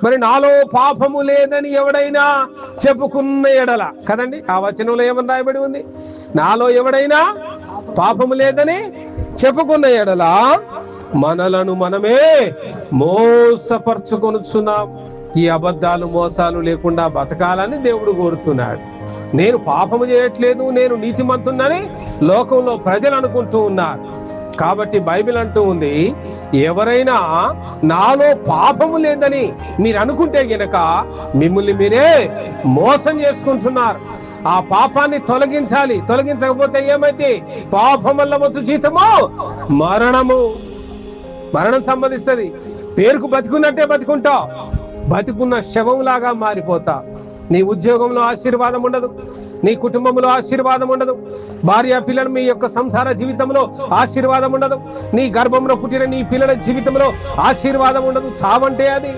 మరి నాలో పాపము లేదని ఎవడైనా చెప్పుకున్న ఎడల కదండి, ఆ వచనంలో ఏమని రాయబడి ఉంది? నాలో ఎవడైనా పాపము లేదని చెప్పుకున్న ఎడల మనలను మనమే మోసపరుచుకొనుచున్నాం. ఈ అబద్ధాలు మోసాలు లేకుండా బతకాలని దేవుడు కోరుతున్నాడు. నేను పాపము చేయట్లేదు, నేను నీతిమంతున్నని లోకంలో ప్రజలు అనుకుంటూ ఉన్నారు. కాబట్టి బైబిల్ అంటూ ఉంది, ఎవరైనా నాలో పాపము లేదని మీరు అనుకుంటే గనక మిమ్మల్ని మీరే మోసం చేసుకుంటున్నారు. ఆ పాపాన్ని తొలగించాలి. తొలగించకపోతే ఏమైతే? పాపం వల్ల వచ్చు జీతము మరణము. మరణం సంబంధిస్తుంది. పేరుకు బతికున్నట్టే బతికుంటావు, బతికున్న శవంలాగా మారిపోతా. నీ ఉద్యోగంలో ఆశీర్వాదం ఉండదు, నీ కుటుంబంలో ఆశీర్వాదం ఉండదు, భార్య పిల్లలు మీ యొక్క సంసార జీవితంలో ఆశీర్వాదం ఉండదు, నీ గర్భంలో పుట్టిన నీ పిల్లల జీవితంలో ఆశీర్వాదం ఉండదు. చావంటే అది.